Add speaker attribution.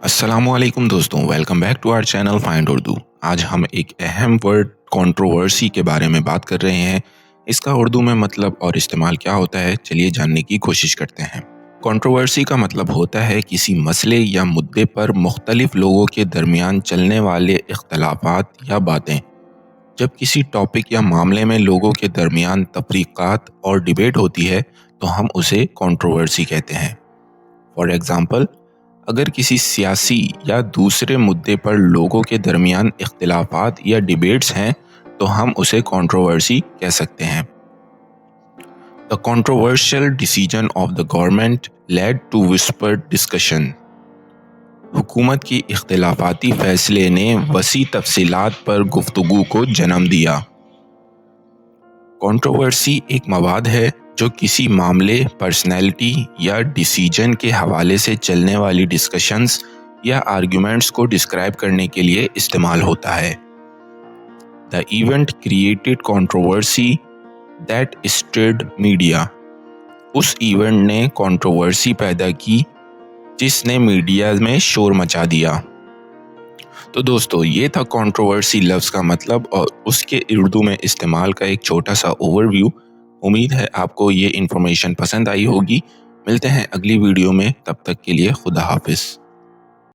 Speaker 1: अस्सलामुअलैकुम दोस्तों, welcome back to our channel find Urdu. आज हम एक अहम वर्ड कंट्रोवर्सी के बारे में बात कर रहे हैं। इसका उर्दू में मतलब और इस्तेमाल क्या होता है, चलिए जानने की कोशिश करते हैं। कंट्रोवर्सी का मतलब होता है किसी मसले या मुद्दे पर मुख्तलिफ लोगों के दरमियान चलने वाले इख्तलाफात या बातें। जब किसी टॉपिक या मामले में लोगों के दरमियान तफरीक़ात और डिबेट होती है तो हम उसे कंट्रोवर्सी कहते हैं। फॉर एग्ज़ाम्पल, अगर किसी सियासी या दूसरे मुद्दे पर लोगों के दरमियान इख्तिलाफात या डिबेट्स हैं तो हम उसे कंट्रोवर्सी कह सकते हैं। The controversial decision of the government led to whispered discussion. हुकूमत की इख्तिलाफाती फैसले ने वसी तफसीलात पर गुफ्तगू को जन्म दिया। कंट्रोवर्सी एक मवाद है जो किसी मामले, पर्सनैलिटी या डिसीजन के हवाले से चलने वाली डिस्कशंस या आर्ग्यूमेंट्स को डिस्क्राइब करने के लिए इस्तेमाल होता है। The event created controversy that stirred media. उस इवेंट ने कंट्रोवर्सी पैदा की जिसने मीडिया में शोर मचा दिया। तो दोस्तों, ये था कंट्रोवर्सी लफ्ज़ का मतलब और उसके उर्दू में इस्तेमाल का एक छोटा सा ओवरव्यू। उम्मीद है आपको ये इन्फॉर्मेशन पसंद आई होगी। मिलते हैं अगली वीडियो में, तब तक के लिए खुदा हाफिज़।